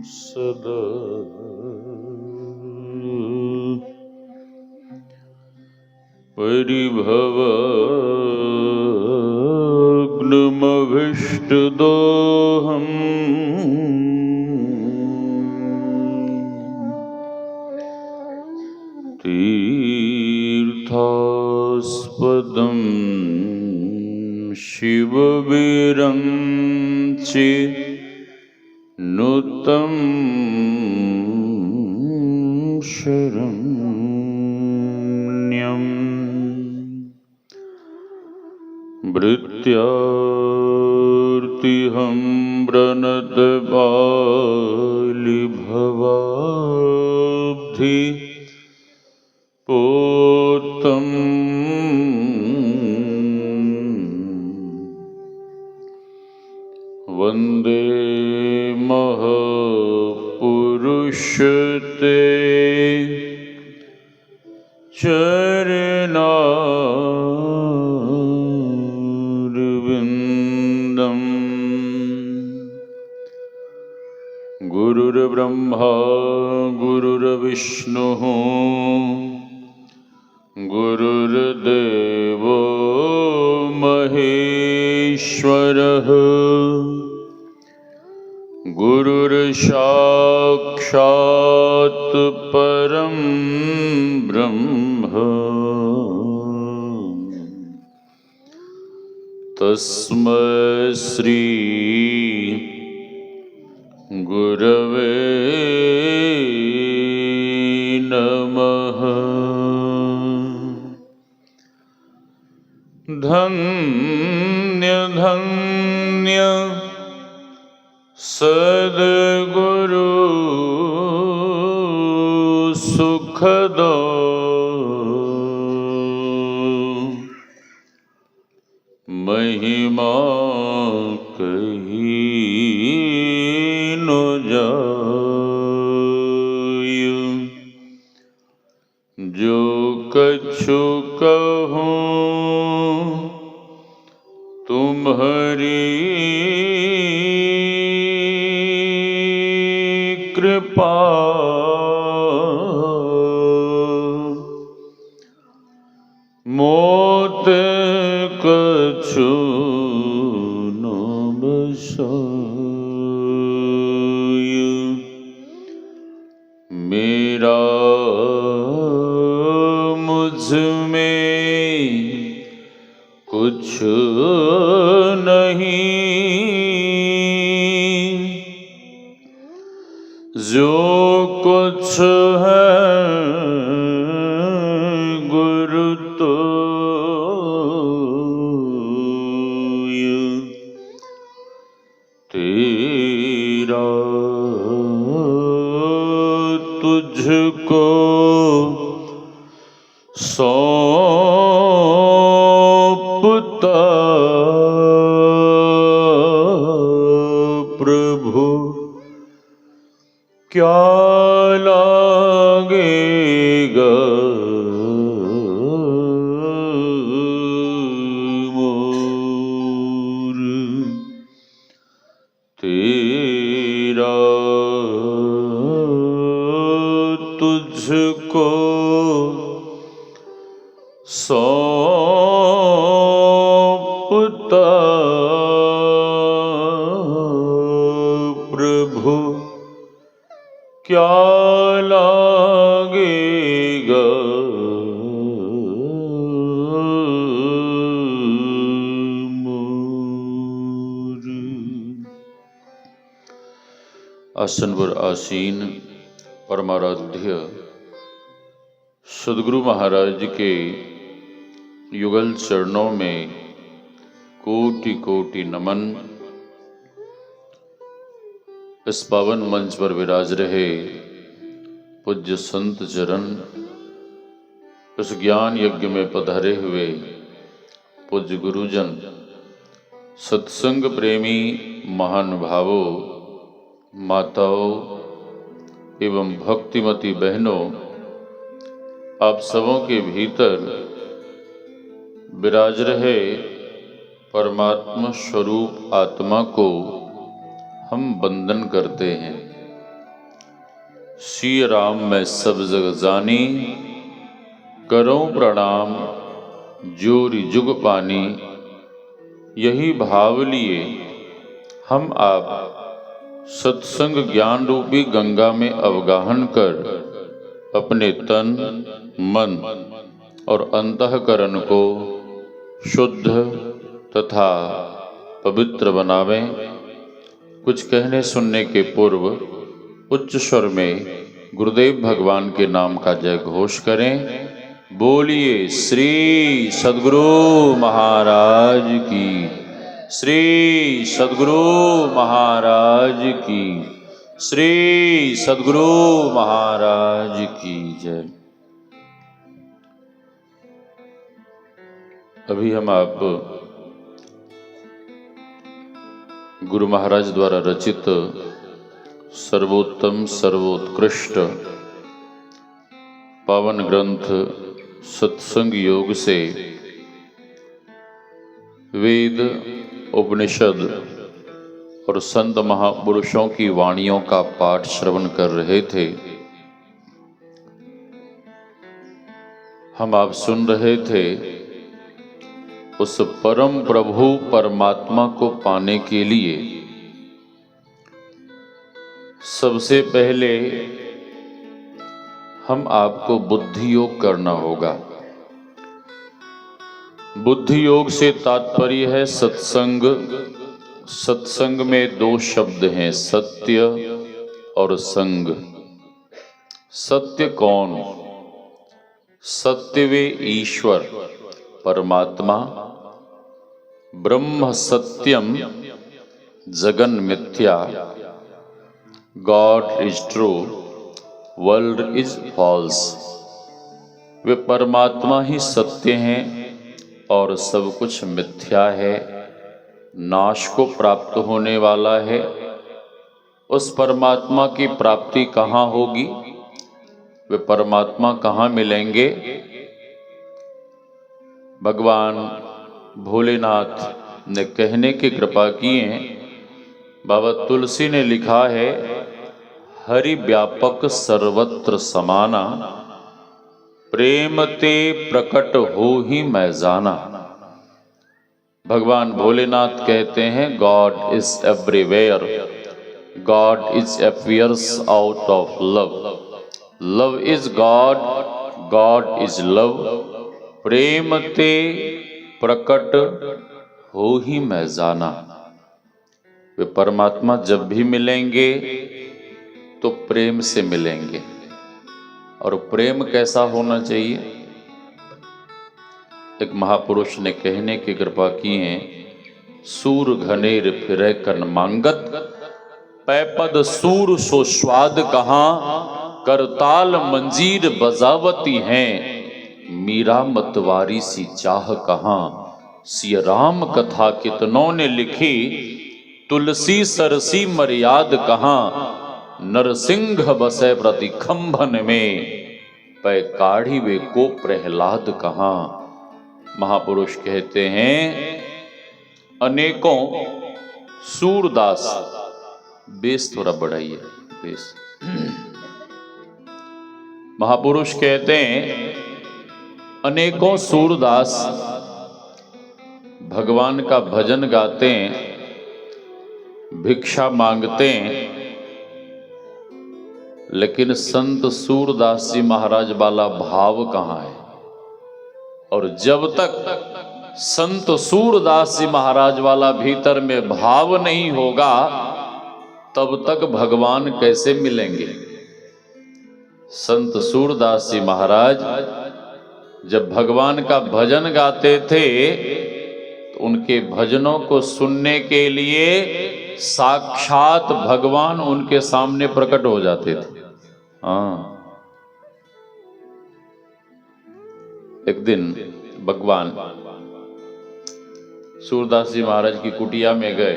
सदा परिभवाग्नमभीष्टदोहम् तीर्थास्पदं शिवविरञ्चि नुतं शरण्यं भृत्यार्तिहं प्रणतबालिभवाब्धि पोतं वन्दे महापुरुषते चरणारविन्दम्। गुरुर्ब्रह्मा गुरुर्विष्णुः गुरुर्देवो महेश्वरः गुरुर्साक्षात् परं ब्रह्म तस्मै श्री गुरवे नमः। धन्य धन्य सद्गुरु सुखदो महिमा कही न जाय। जो कछु कहूँ तुम्हारी कृपा मोत कछु न बसाय। मेरा मुझ में कुछ नहीं, जो कुछ है गुरु तो तेरा, तुझको सौंपता प्रभु क्या लागेगा मोर। तेरा तुझको सौंपता प्रभु क्या लागेगा मोर। आसन पर आसीन परमाराध्य सद्गुरु महाराज के युगल चरणों में कोटि कोटि नमन। इस पावन मंच पर विराज रहे पूज्य संत चरण, इस ज्ञान यज्ञ में पधारे हुए पूज्य गुरुजन, सत्संग प्रेमी महानुभावों, माताओं एवं भक्तिमती बहनों, आप सबों के भीतर विराज रहे परमात्मा स्वरूप आत्मा को हम वंदन करते हैं। सिय राम मैं सब जग जानी, करो प्रणाम जोरि जुग पानी। यही भाव लिए हम आप सत्संग ज्ञान रूपी गंगा में अवगाहन कर अपने तन, मन और अंतःकरण को शुद्ध तथा पवित्र बनावें। कुछ कहने सुनने के पूर्व उच्च स्वर में गुरुदेव भगवान के नाम का जय घोष करें। बोलिए श्री सद्गुरु महाराज की, श्री सद्गुरु महाराज की, श्री सद्गुरु महाराज की जय। अभी हम आप गुरु महाराज द्वारा रचित सर्वोत्तम सर्वोत्कृष्ट पावन ग्रंथ सत्संग योग से वेद, उपनिषद और संत महापुरुषों की वाणियों का पाठ श्रवण कर रहे थे। हम आप सुन रहे थे उस परम प्रभु परमात्मा को पाने के लिए सबसे पहले हम आपको बुद्धि योग करना होगा। बुद्धि योग से तात्पर्य है सत्संग। सत्संग में दो शब्द हैं, सत्य और संग। सत्य कौन? सत्य वे ईश्वर परमात्मा, ब्रह्म सत्यम जगन मिथ्या, God is true, world is false. वे परमात्मा ही सत्य हैं और सब कुछ मिथ्या है, नाश को प्राप्त होने वाला है। उस परमात्मा की प्राप्ति कहाँ होगी? वे परमात्मा कहाँ मिलेंगे? भगवान भोलेनाथ ने कहने की कृपा की है। बाबा तुलसी ने लिखा है, हरि व्यापक सर्वत्र समाना, प्रेम ते प्रकट हो ही मैं जाना। भगवान भोलेनाथ कहते हैं, God is everywhere, God is appears out of love, love is God, God is love, प्रेम ते प्रकट हो ही मैं जाना। वे परमात्मा जब भी मिलेंगे तो प्रेम से मिलेंगे। और प्रेम कैसा होना चाहिए? एक महापुरुष ने कहने की कृपा की है, सूर घनेर फिरे कन मांगत, पैपद सूर सो स्वाद कहाँ, करताल मंजीर बजावती हैं, मीरा मतवारी सी चाह कहाँ। सिय राम कथा कितनों ने लिखी, तुलसी सरसी मर्याद कहाँ, नरसिंह बसे प्रति खंभन में, पै काढ़ी वे को प्रहलाद कहाँ। महापुरुष कहते हैं, अनेकों सूरदास, बेस थोड़ा बढ़ाइए बेस। महापुरुष कहते हैं, अनेकों सूरदास भगवान का भजन गाते हैं, भिक्षा मांगते हैं, लेकिन संत सूरदास जी महाराज वाला भाव कहाँ है? और जब तक संत सूरदास जी महाराज वाला भीतर में भाव नहीं होगा, तब तक भगवान कैसे मिलेंगे? संत सूरदास जी महाराज जब भगवान का भजन गाते थे तो उनके भजनों को सुनने के लिए साक्षात भगवान उनके सामने प्रकट हो जाते थे। एक दिन भगवान सूरदास जी महाराज की कुटिया में गए।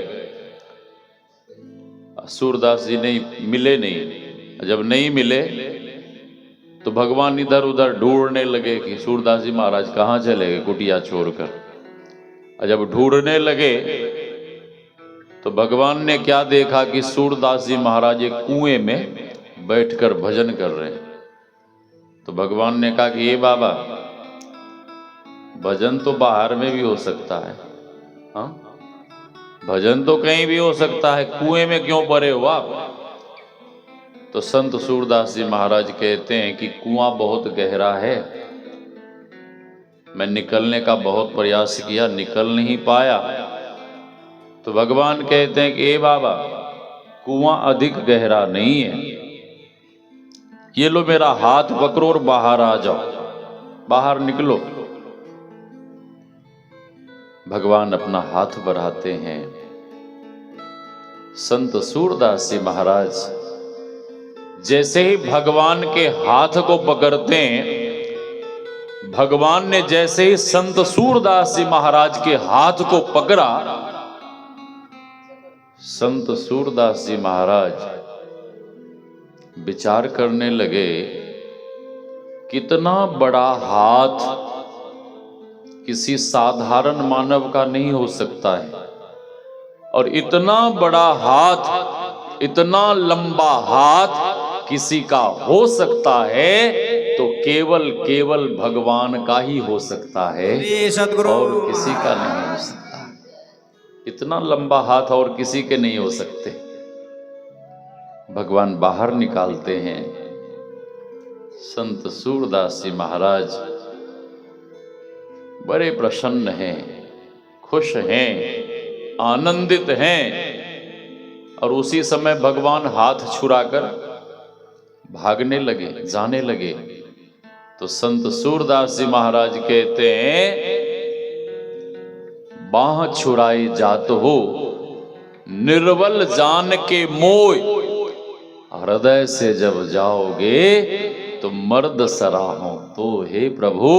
सूरदास जी नहीं मिले, नहीं। जब नहीं मिले तो भगवान इधर उधर ढूंढने लगे कि सूरदास जी महाराज कहाँ चले गए कुटिया छोड़कर। और जब ढूंढने लगे तो भगवान ने क्या देखा कि सूरदास जी महाराज एक कुएं में बैठकर भजन कर रहे हैं। तो भगवान ने कहा कि ये बाबा, भजन तो बाहर में भी हो सकता है, हाँ, भजन तो कहीं भी हो सकता है, कुएं में क्यों पड़े हो आप? तो संत सूरदास जी महाराज कहते हैं कि कुआं बहुत गहरा है, मैं निकलने का बहुत प्रयास किया, निकल नहीं पाया। तो भगवान कहते हैं कि ए बाबा, कुआं अधिक गहरा नहीं है, ये लो मेरा हाथ पकड़ो और बाहर आ जाओ, बाहर निकलो। भगवान अपना हाथ बढ़ाते हैं। संत सूरदास जी महाराज जैसे ही भगवान के हाथ को पकड़ते हैं, भगवान ने जैसे ही संत सूरदास जी महाराज के हाथ को पकड़ा, संत सूरदास जी महाराज विचार करने लगे, कितना बड़ा हाथ किसी साधारण मानव का नहीं हो सकता है, और इतना बड़ा हाथ, इतना लंबा हाथ किसी का हो सकता है तो केवल भगवान का ही हो सकता है, और किसी का नहीं हो सकता। इतना लंबा हाथ और किसी के नहीं हो सकते। भगवान बाहर निकालते हैं। संत सूरदास जी महाराज बड़े प्रसन्न हैं, खुश हैं, आनंदित हैं, और उसी समय भगवान हाथ छुड़ाकर भागने लगे, जाने लगे। तो संत सूरदास जी महाराज कहते हैं, बाह छुड़ाई जात हो निर्बल जान के मोय, हृदय से जब जाओगे तो मर्द सराहो तो। हे प्रभु,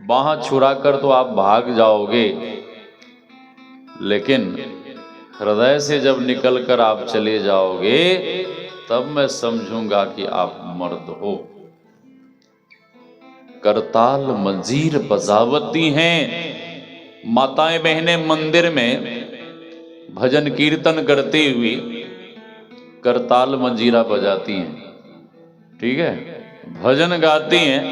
बाह छुड़ाकर तो आप भाग जाओगे, लेकिन हृदय से जब निकलकर आप चले जाओगे तब मैं समझूंगा कि आप मर्द हो। करताल मंजीर बजावती हैं। माताएं बहनें मंदिर में भजन कीर्तन करते हुए करताल मंजीरा बजाती हैं, ठीक है, भजन गाती हैं,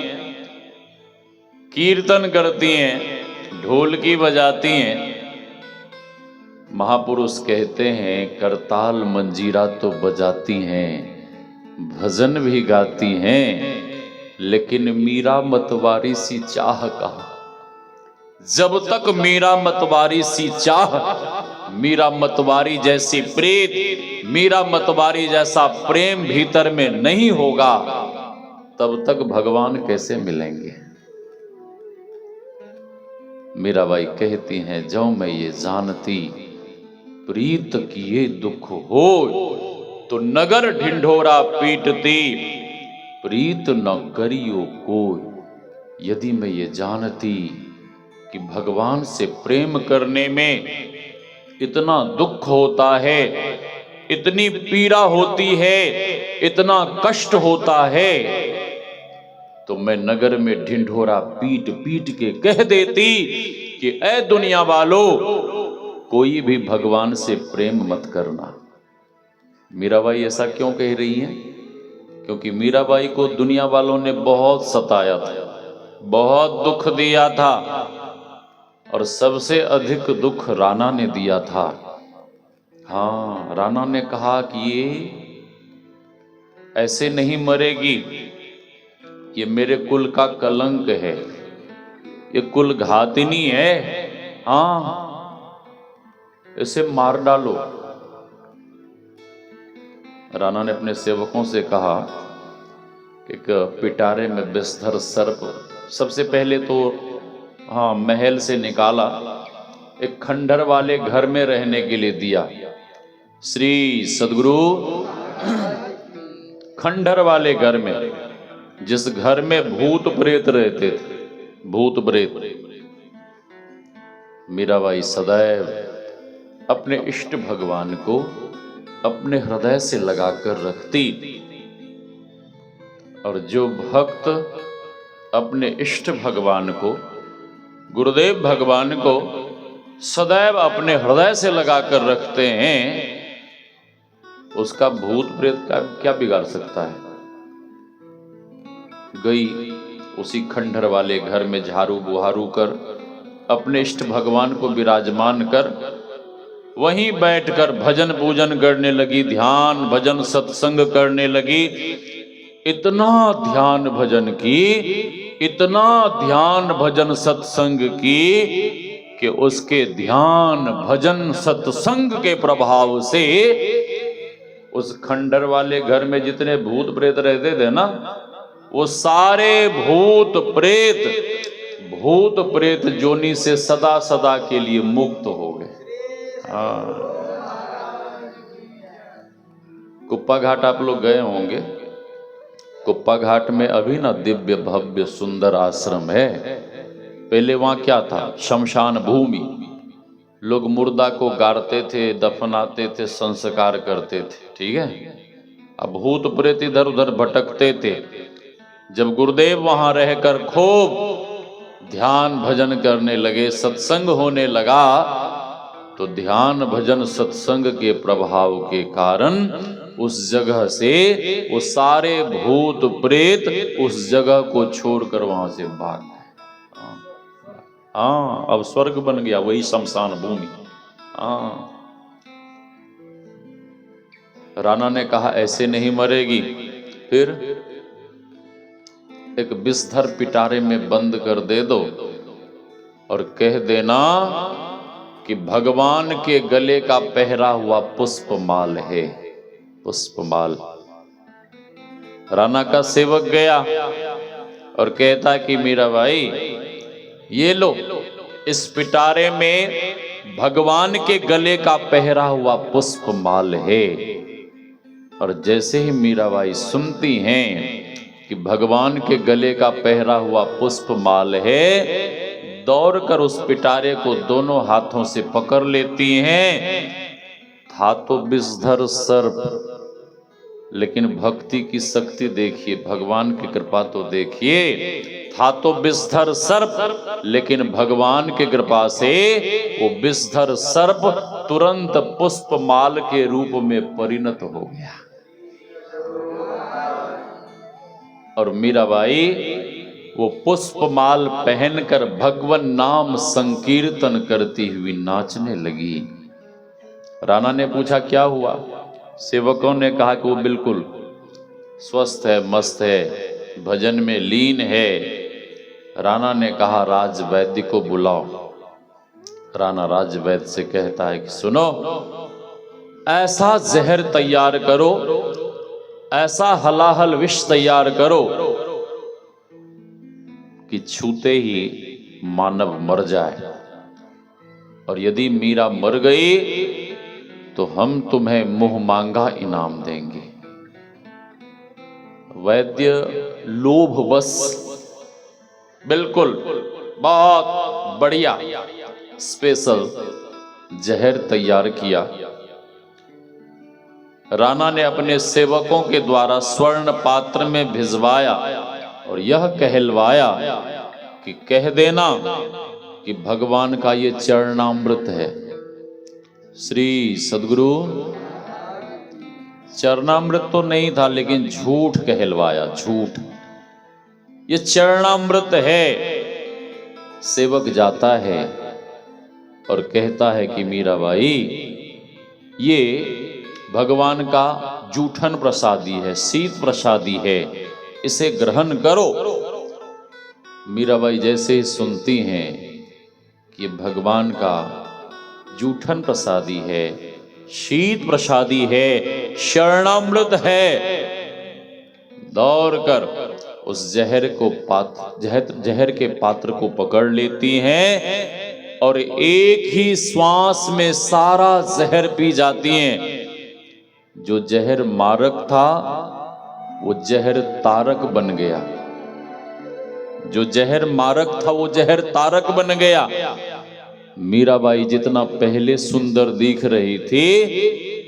कीर्तन करती हैं, ढोलकी बजाती हैं। महापुरुष कहते हैं करताल मंजीरा तो बजाती हैं, भजन भी गाती हैं, लेकिन मीरा मतवारी सी चाह कहाँ। जब तक मीरा मतवारी सी चाह, मीरा मतवारी जैसी प्रीत, मीरा मतवारी जैसा प्रेम भीतर में नहीं होगा, तब तक भगवान कैसे मिलेंगे। मीराबाई कहती हैं, जो मैं ये जानती प्रीत किए दुख हो, तो नगर ढिंढोरा पीटती, प्रीत न करियो कोई। यदि मैं ये जानती कि भगवान से प्रेम करने में इतना दुख होता है, इतनी पीड़ा होती है, इतना कष्ट होता है, तो मैं नगर में ढिंढोरा पीट पीट के कह देती कि ऐ दुनिया वालों, कोई भी भगवान से प्रेम मत करना। मीराबाई ऐसा क्यों कह रही हैं? क्योंकि मीराबाई को दुनिया वालों ने बहुत सताया था, बहुत दुख दिया था, और सबसे अधिक दुख राणा ने दिया था। हाँ, राणा ने कहा कि ये ऐसे नहीं मरेगी, ये मेरे कुल का कलंक है, ये कुल घातिनी है, हाँ, इसे मार डालो। राणा ने अपने सेवकों से कहा कि एक पिटारे में विषधर सर्प सबसे पहले तो हाँ महल से निकाला, एक खंडर वाले घर में रहने के लिए दिया। श्री सद्गुरु खंडर वाले घर में, जिस घर में भूत प्रेत रहते थे, भूत प्रेत, मीराबाई सदैव अपने इष्ट भगवान को अपने हृदय से लगाकर रखती, और जो भक्त अपने इष्ट भगवान को, गुरुदेव भगवान को सदैव अपने हृदय से लगाकर रखते हैं, उसका भूत प्रेत का क्या बिगाड़ सकता है। गई उसी खंडहर वाले घर में झाड़ू बुहारू कर अपने इष्ट भगवान को विराजमान कर वहीं बैठकर भजन पूजन करने लगी, ध्यान भजन सत्संग करने लगी। इतना ध्यान भजन की, इतना ध्यान भजन सत्संग की कि उसके ध्यान भजन सत्संग के प्रभाव से उस खंडहर वाले घर में जितने भूत प्रेत रहते थे ना, वो सारे भूत प्रेत जोनी से सदा सदा के लिए मुक्त हो गए। कुप्पा घाट आप लोग गए होंगे। कुप्पा घाट में अभी ना दिव्य भव्य सुंदर आश्रम है। पहले वहां क्या था, शमशान भूमि। लोग मुर्दा को गाड़ते थे, दफनाते थे, संस्कार करते थे, ठीक है। अब भूत प्रेत इधर उधर भटकते थे। जब गुरुदेव वहां रहकर खूब ध्यान भजन करने लगे, सत्संग होने लगा, तो ध्यान भजन सत्संग के प्रभाव के कारण उस जगह से वो सारे भूत प्रेत उस जगह को छोड़कर वहां से भाग गए। हाँ, अब स्वर्ग बन गया वही शमशान भूमि। हाँ, राणा ने कहा ऐसे नहीं मरेगी। फिर एक बिस्तर पिटारे में बंद कर दे दो और कह देना कि भगवान के गले का पहरा हुआ पुष्पमाल है, पुष्पमाल। राणा का सेवक गया और कहता कि मीरा भाई ये लो, इस पिटारे में भगवान के गले का पहरा हुआ पुष्पमाल है। और जैसे ही मीराबाई सुनती हैं कि भगवान के गले का पहरा हुआ पुष्पमाल है, दौड़कर उस पिटारे को दोनों हाथों से पकड़ लेती हैं। था तो विषधर सर्प, लेकिन भक्ति की शक्ति देखिए, भगवान की कृपा तो देखिए। था तो विषधर सर्प, लेकिन भगवान की कृपा से वो विषधर सर्प तुरंत पुष्पमाल के रूप में परिणत हो गया। और मीराबाई वो पुष्पमाल पहनकर भगवान नाम संकीर्तन करती हुई नाचने लगी। राणा ने पूछा क्या हुआ? सेवकों ने कहा कि वो बिल्कुल स्वस्थ है, मस्त है, भजन में लीन है। राणा ने कहा राजवैद्य को बुलाओ। राणा राजवैद्य से कहता है कि सुनो, ऐसा जहर तैयार करो, ऐसा हलाहल विष तैयार करो कि छूते ही मानव मर जाए, और यदि मीरा मर गई तो हम तुम्हें मुंह मांगा इनाम देंगे। वैद्य लोभवश बिल्कुल बहुत बढ़िया स्पेशल जहर तैयार किया। राणा ने अपने सेवकों के द्वारा स्वर्ण पात्र में भिजवाया और यह कहलवाया कि कह देना कि भगवान का ये चरणामृत है। श्री सद्गुरु, चरणामृत तो नहीं था, लेकिन झूठ कहलवाया, झूठ। ये चरणामृत है। सेवक जाता है और कहता है कि मीराबाई, ये भगवान का जूठन प्रसादी है, शीत प्रसादी है, इसे ग्रहण करो। मीराबाई जैसे ही सुनती हैं कि भगवान का जूठन प्रसादी है, शीत प्रसादी है, शरणामृत है, दौड़कर उस जहर के पात्र को पकड़ लेती हैं और एक ही श्वास में सारा जहर पी जाती हैं। जो जहर मारक था वो जहर तारक बन गया, जो जहर मारक था वो जहर तारक बन गया। मीराबाई जितना पहले सुंदर दिख रही थी,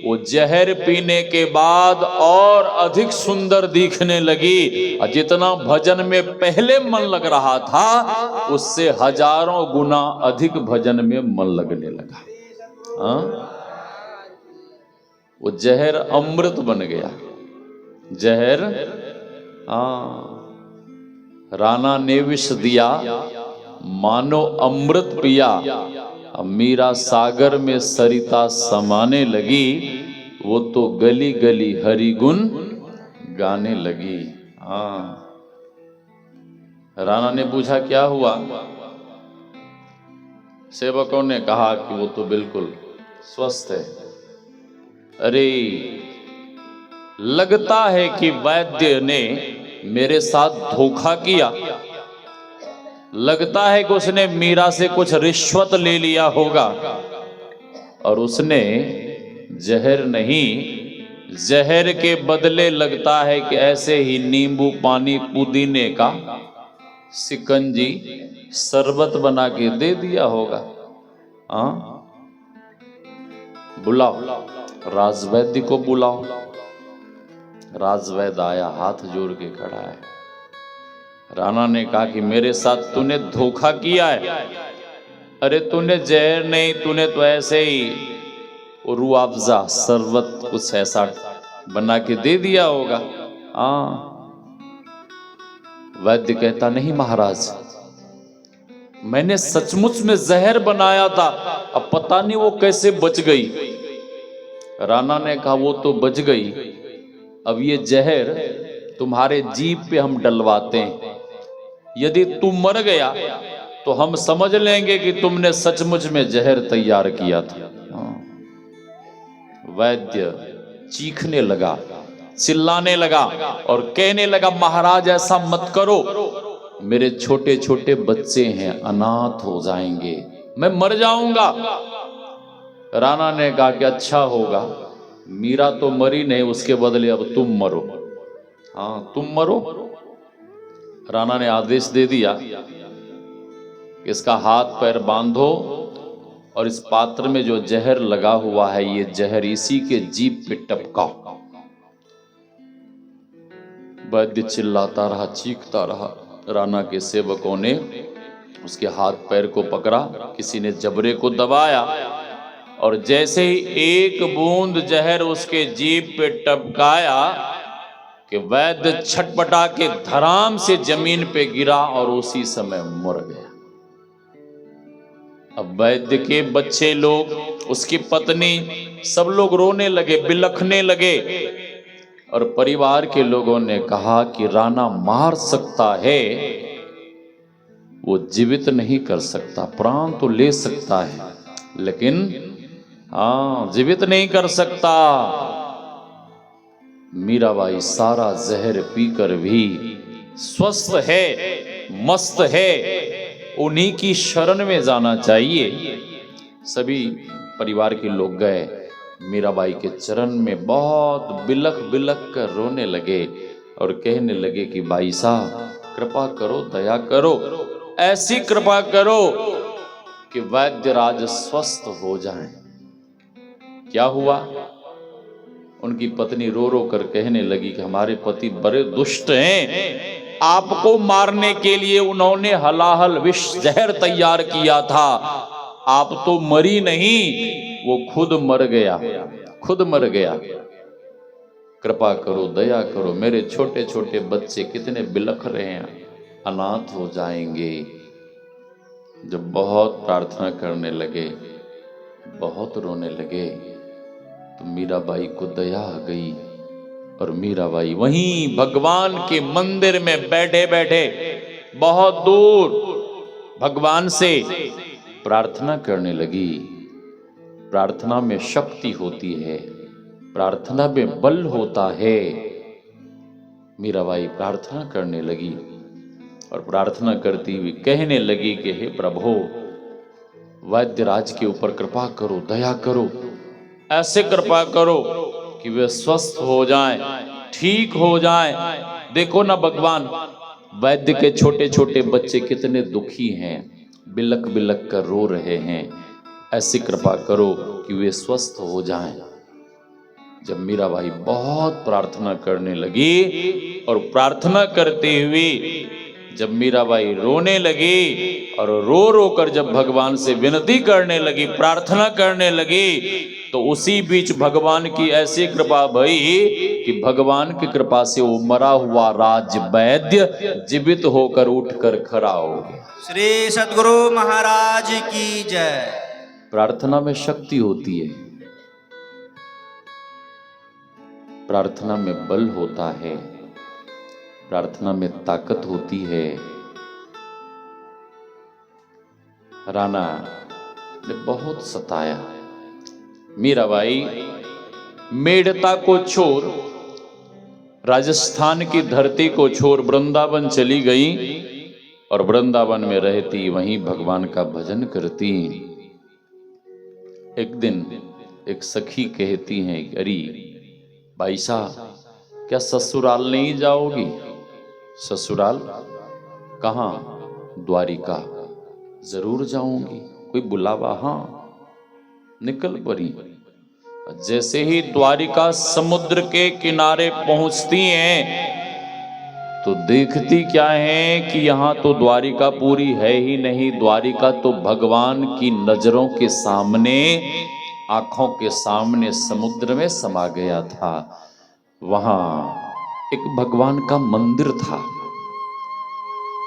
वो जहर पीने के बाद और अधिक सुंदर दिखने लगी। और जितना भजन में पहले मन लग रहा था, उससे हजारों गुना अधिक भजन में मन लगने लगा। वो जहर अमृत बन गया। जहर, राणा ने विष दिया, मानो अमृत पिया। अब मीरा सागर में सरिता समाने लगी, वो तो गली गली हरि गुण गाने लगी। राणा ने पूछा क्या हुआ? सेवकों ने कहा कि वो तो बिल्कुल स्वस्थ है। अरे लगता है कि वैद्य ने मेरे साथ धोखा किया, लगता है कि उसने मीरा से कुछ रिश्वत ले लिया होगा और उसने जहर नहीं, जहर के बदले लगता है कि ऐसे ही नींबू पानी पुदीने का शिकंजी शरबत बना के दे दिया होगा। बुलाओ, राजवैद्य को बुलाओ। राजवैद्य आया, हाथ जोड़ के खड़ा है। राणा ने कहा कि मेरे साथ तूने धोखा किया है। अरे तूने जहर नहीं, तूने तो ऐसे ही रूह अफ़ज़ा शरबत कुछ ऐसा बना के दे दिया होगा। वैद्य कहता नहीं महाराज, मैंने सचमुच में जहर बनाया था, अब पता नहीं वो कैसे बच गई। राणा ने कहा वो तो बच गई, अब ये जहर तुम्हारे जीभ पे हम डलवाते हैं। यदि तू मर गया तो हम समझ लेंगे कि तुमने सचमुच में जहर तैयार किया था। वैद्य चीखने लगा, चिल्लाने लगा और कहने लगा महाराज ऐसा मत करो, मेरे छोटे छोटे बच्चे हैं, अनाथ हो जाएंगे, मैं मर जाऊंगा। राणा ने कहा कि अच्छा होगा, मीरा तो मरी नहीं, उसके बदले अब तुम मरो। तुम मरो। राणा ने आदेश दे दिया कि इसका हाथ पैर बांधो और इस पात्र में जो जहर लगा हुआ है ये जहर इसी के जीभ पे टपकाओ। वैद्य चिल्लाता रहा, चीखता रहा। राणा के सेवकों ने उसके हाथ पैर को पकड़ा, किसी ने जबड़े को दबाया और जैसे ही एक बूंद जहर उसके जीभ पे टपकाया कि वैद्य छटपटा के धराम से जमीन पे गिरा और उसी समय मर गया। अब वैद्य के बच्चे लोग, उसकी पत्नी, सब लोग रोने लगे, बिलखने लगे और परिवार के लोगों ने कहा कि राणा मार सकता है, वो जीवित नहीं कर सकता, प्राण तो ले सकता है लेकिन जीवित नहीं कर सकता। मीराबाई सारा जहर पीकर भी स्वस्थ है, मस्त है, उन्हीं की शरण में जाना चाहिए। सभी परिवार के लोग गए, मीराबाई के चरण में बहुत बिलख बिलख कर रोने लगे और कहने लगे कि भाई साहब कृपा करो, दया करो, ऐसी कृपा करो कि वैद्यराज स्वस्थ हो जाएं। क्या हुआ? उनकी पत्नी रो रो कर कहने लगी कि हमारे पति बड़े दुष्ट हैं, आपको मारने के लिए उन्होंने हलाहल विष जहर तैयार किया था, आप तो मरी नहीं, वो खुद मर गया, खुद मर गया। कृपा करो, दया करो, मेरे छोटे छोटे बच्चे कितने बिलख रहे हैं, अनाथ हो जाएंगे। जब बहुत प्रार्थना करने लगे, बहुत रोने लगे तो मीराबाई को दया आ गई और मीराबाई वहीं भगवान के मंदिर में बैठे बैठे बहुत दूर भगवान से प्रार्थना करने लगी। प्रार्थना में शक्ति होती है, प्रार्थना में बल होता है। मीराबाई प्रार्थना करने लगी और प्रार्थना करती हुई कहने लगी कि हे प्रभु, वैद्यराज के ऊपर कृपा करो, दया करो, ऐसे कृपा करो कि वे स्वस्थ हो जाएं, ठीक हो जाएं। देखो ना भगवान, वैद्य के छोटे छोटे बच्चे कितने दुखी हैं, बिलक बिलक कर रो रहे हैं, ऐसी कृपा करो कि वे स्वस्थ हो जाएं। जब मीराबाई बहुत प्रार्थना करने लगी और प्रार्थना करते हुए जब मीराबाई रोने लगी और रो रो कर जब भगवान से विनती करने लगी, प्रार्थना करने लगी, तो उसी बीच भगवान की ऐसी कृपा भई कि भगवान की कृपा से वो मरा हुआ राज वैद्य जीवित होकर उठकर खड़ा हो गया। श्री सद्गुरु महाराज की जय। प्रार्थना में शक्ति होती है, प्रार्थना में बल होता है, प्रार्थना में ताकत होती है। राणा ने बहुत सताया। मीराबाई मेड़ता को छोड़, राजस्थान की धरती को छोड़ वृंदावन चली गई और वृंदावन में रहती वहीं भगवान का भजन करती। एक दिन एक सखी कहती हैं, अरे भाई साहब क्या ससुराल नहीं जाओगी? ससुराल कहाँ? द्वारिका। जरूर जाऊंगी, कोई बुलावा? हाँ। निकल पड़ी। जैसे ही द्वारिका समुद्र के किनारे पहुंचती हैं तो देखती क्या है कि यहां तो द्वारिका पूरी है ही नहीं। द्वारिका तो भगवान की नजरों के सामने, आंखों के सामने समुद्र में समा गया था। वहां एक भगवान का मंदिर था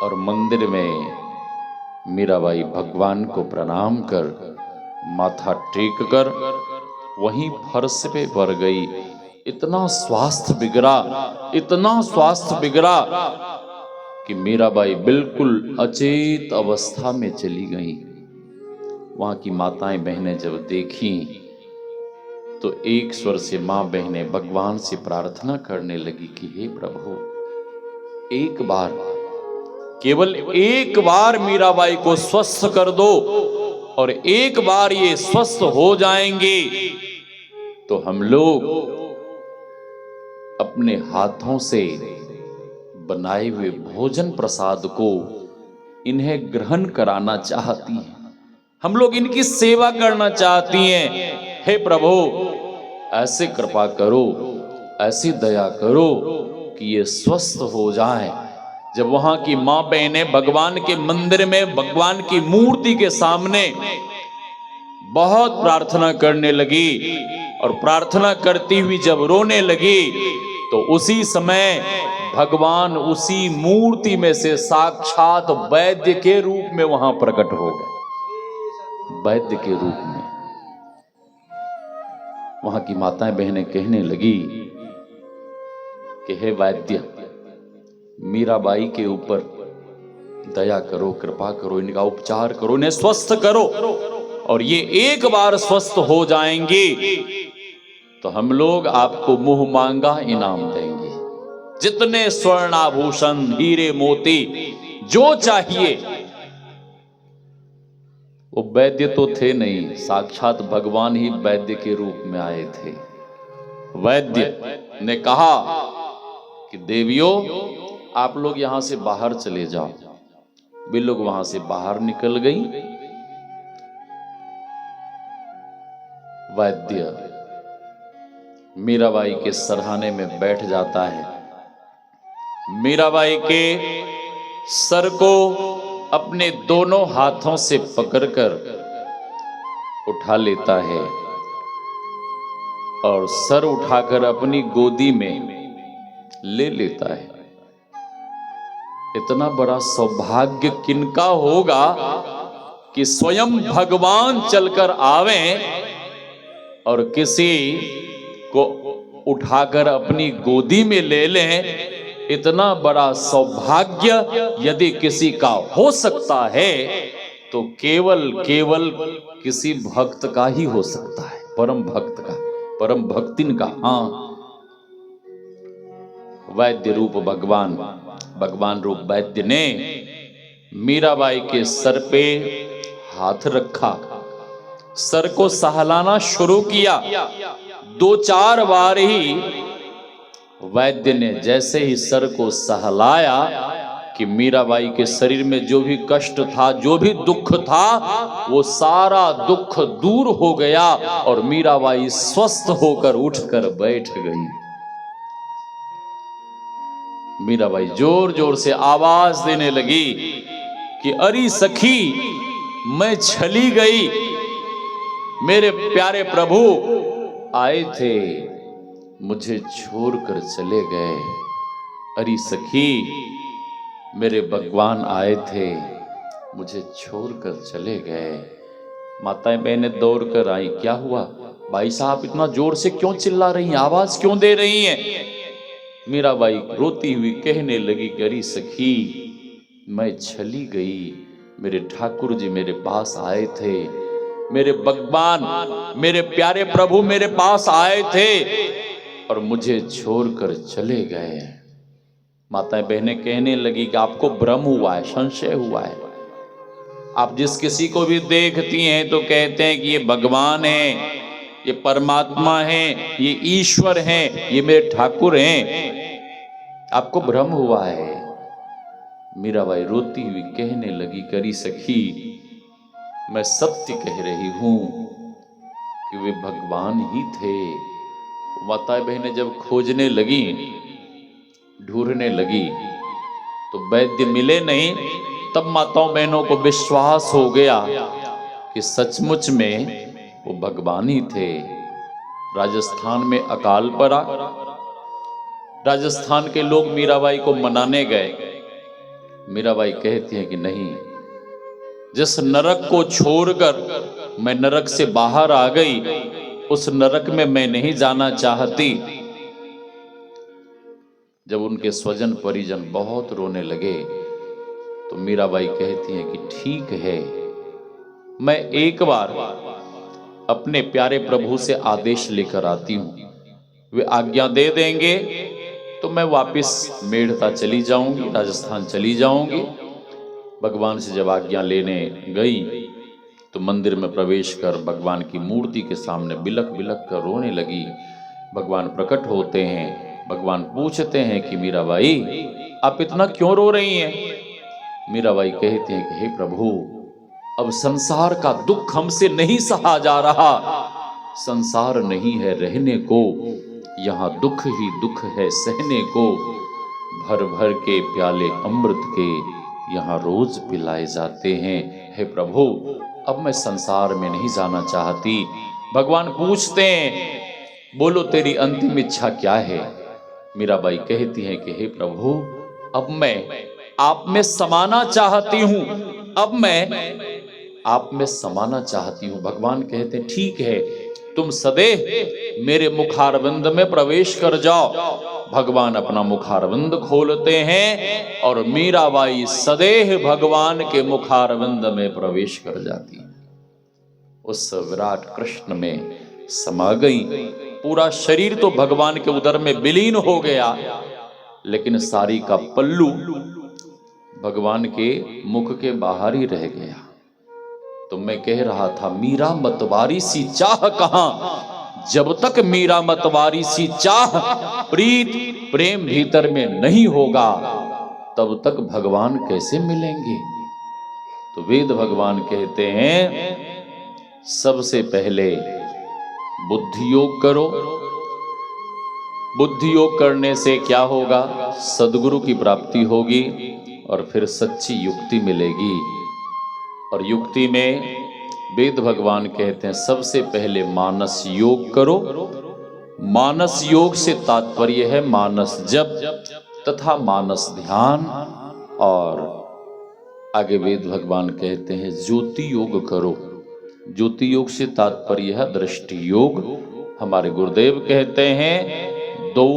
और मंदिर में मीराबाई भगवान को प्रणाम कर, माथा टेक कर वहीं फर्श पे पड़ गई। इतना स्वास्थ्य बिगड़ा, इतना स्वास्थ्य बिगड़ा कि मीराबाई बिल्कुल अचेत अवस्था में चली गई। वहां की माताएं बहनें जब देखी तो एक स्वर से मां बहनें भगवान से प्रार्थना करने लगी कि हे प्रभु, एक बार, केवल एक बार मीराबाई को स्वस्थ कर दो और एक बार ये स्वस्थ हो जाएंगे तो हम लोग अपने हाथों से बनाए हुए भोजन प्रसाद को इन्हें ग्रहण कराना चाहती हैं, हम लोग इनकी सेवा करना चाहती हैं। हे प्रभु, ऐसे कृपा करो, ऐसी दया करो कि ये स्वस्थ हो जाए। जब वहां की मां बहनें भगवान के मंदिर में भगवान की मूर्ति के सामने बहुत प्रार्थना करने लगी और प्रार्थना करती हुई जब रोने लगी तो उसी समय भगवान उसी मूर्ति में से साक्षात वैद्य के रूप में वहां प्रकट हो गए। वैद्य के रूप में वहां की माताएं बहनें कहने लगी कि हे वैद्य, मीराबाई के ऊपर दया करो, कृपा करो, इनका उपचार करो, इन्हें स्वस्थ करो और ये एक बार स्वस्थ हो जाएंगे तो हम लोग आपको मुंह मांगा इनाम देंगे। जितने स्वर्ण आभूषण, हीरे मोती, जो चाहिए। वो वैद्य तो थे नहीं, साक्षात भगवान ही वैद्य के रूप में आए थे। वैद्य ने कहा कि देवियों, आप लोग यहां से बाहर चले जाओ। वे लोग वहां से बाहर निकल गई। वैद्य मीराबाई के सरहाने में बैठ जाता है। मीराबाई के सर को अपने दोनों हाथों से पकड़कर उठा लेता है और सर उठाकर अपनी गोदी में ले लेता है। इतना बड़ा सौभाग्य किनका होगा कि स्वयं भगवान चलकर आवे और किसी को उठाकर अपनी गोदी में ले लें। इतना बड़ा सौभाग्य यदि किसी का हो सकता है तो केवल किसी भक्त का ही हो सकता है, परम भक्त का, परम भक्तिन का। हाँ, वैद्य रूप भगवान रूप वैद्य ने मीराबाई के सर पे हाथ रखा, सर को सहलाना शुरू किया। 2-4 बार ही वैद्य ने जैसे ही सर को सहलाया कि मीराबाई के शरीर में जो भी कष्ट था, जो भी दुख था, वो सारा दुख दूर हो गया और मीराबाई स्वस्थ होकर उठकर बैठ गई। मीराबाई जोर जोर से आवाज देने लगी कि अरे सखी मैं चली गई, मेरे प्यारे प्रभु आए थे मुझे छोड़कर चले गए। अरे सखी मेरे भगवान आए थे मुझे छोड़कर चले गए। माताएं बहनें दौड़ कर आई, क्या हुआ भाई साहब इतना जोर से क्यों चिल्ला रही हैं, आवाज क्यों दे रही हैं? मीराबाई रोती हुई कहने लगी कि अरे सखी मैं चली गई, मेरे ठाकुर जी मेरे पास आए थे, मेरे भगवान मेरे प्यारे प्रभु मेरे पास आए थे और मुझे छोड़कर चले गए। माताएं बहनें कहने लगी कि आपको भ्रम हुआ है, संशय हुआ है। आप जिस किसी को भी देखती हैं तो कहते हैं कि ये भगवान है, ये परमात्मा है, ये ईश्वर है, ये मेरे ठाकुर हैं। आपको भ्रम हुआ है। मीराबाई रोती हुई कहने लगी, करी सखी मैं सत्य कह रही हूं कि वे भगवान ही थे। माताएं बहनें जब खोजने लगी, ढूंढने लगी तो वैद्य मिले नहीं। तब माताओं बहनों को विश्वास हो गया कि सचमुच में वो भगवान ही थे। राजस्थान में अकाल पड़ा। राजस्थान के लोग मीराबाई को मनाने गए। मीराबाई कहती है कि नहीं, जिस नरक को छोड़कर मैं नरक से बाहर आ गई, उस नरक में मैं नहीं जाना चाहती। जब उनके स्वजन परिजन बहुत रोने लगे तो मीराबाई कहती है कि ठीक है, मैं एक बार अपने प्यारे प्रभु से आदेश लेकर आती हूं, वे आज्ञा दे देंगे तो मैं वापस मेड़ता चली जाऊंगी, राजस्थान चली जाऊंगी। भगवान से जब आज्ञा लेने गई तो मंदिर में प्रवेश कर भगवान की मूर्ति के सामने बिलख बिलख कर रोने लगी। भगवान प्रकट होते हैं। भगवान पूछते हैं कि मीराबाई आप इतना क्यों रो रही हैं? मीराबाई कहती हैं कि हे प्रभु, अब संसार का दुख हमसे नहीं सहा जा रहा। संसार नहीं है रहने को, यहाँ दुख ही दुख है सहने को। भर भर के प्याले अमृत के यहाँ रोज पिलाए जाते हैं। हे प्रभु, अब मैं संसार में नहीं जाना चाहती। भगवान पूछते हैं, बोलो तेरी अंतिम इच्छा क्या है? मीराबाई कहती है कि हे प्रभु, अब मैं आप में समाना चाहती हूं, अब मैं आप में समाना चाहती हूं। भगवान कहते हैं ठीक है, तुम सदैव मेरे मुखारविंद में प्रवेश कर जाओ। भगवान अपना मुखारविंद खोलते हैं और मीराबाई सदैव भगवान के मुखारविंद में प्रवेश कर जाती है। उस विराट कृष्ण में समा गई। पूरा शरीर तो भगवान के उदर में विलीन हो गया, लेकिन साड़ी का पल्लू भगवान के मुख के बाहर ही रह गया। तो मैं कह रहा था, मीरा मतवारी सी चाह कहां? जब तक मीरा मतवारी सी चाह प्रीत प्रेम भीतर में नहीं होगा, तब तक भगवान कैसे मिलेंगे? तो वेद भगवान कहते हैं, सबसे पहले बुद्धि योग करो। बुद्धि योग करने से क्या होगा? सद्गुरु की प्राप्ति होगी और फिर सच्ची युक्ति मिलेगी। और युक्ति में वेद भगवान कहते हैं, सबसे पहले मानस योग करो। मानस योग से तात्पर्य है मानस जप तथा मानस ध्यान। और आगे वेद भगवान कहते हैं, ज्योति योग करो। ज्योति योग से तात्पर्य है दृष्टि योग। हमारे गुरुदेव कहते हैं, दो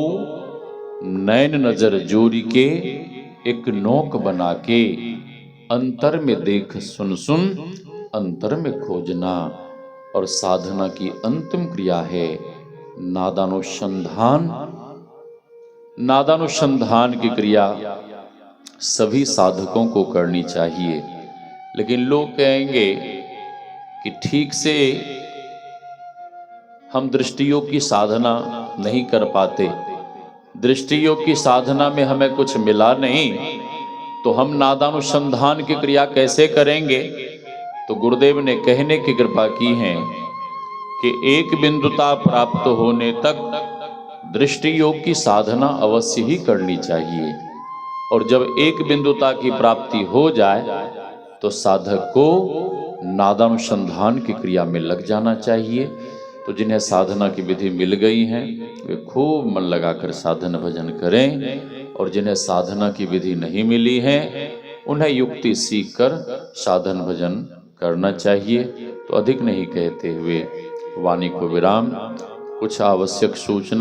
नैन नजर जोड़ी के एक नोक बना के, अंतर में देख सुन सुन अंतर में खोजना। और साधना की अंतिम क्रिया है नादानुसंधान। नादानुसंधान की क्रिया सभी साधकों को करनी चाहिए। लेकिन लोग कहेंगे कि ठीक से हम दृष्टि योग की साधना नहीं कर पाते, दृष्टि योग की साधना में हमें कुछ मिला नहीं, तो हम नादानुसंधान की क्रिया कैसे करेंगे? तो गुरुदेव ने कहने की कृपा की है कि एक बिंदुता प्राप्त होने तक दृष्टि योग की साधना अवश्य ही करनी चाहिए। और जब एक बिंदुता की प्राप्ति हो जाए तो साधक को नादानुसंधान की क्रिया में लग जाना चाहिए। तो जिन्हें साधना की विधि मिल गई है वे खूब मन लगाकर साधन भजन करें, और जिन्हें साधना की विधि नहीं मिली है उन्हें युक्ति सीख कर साधन भजन करना चाहिए। तो अधिक नहीं कहते हुए वाणी को विराम। कुछ आवश्यक सूचना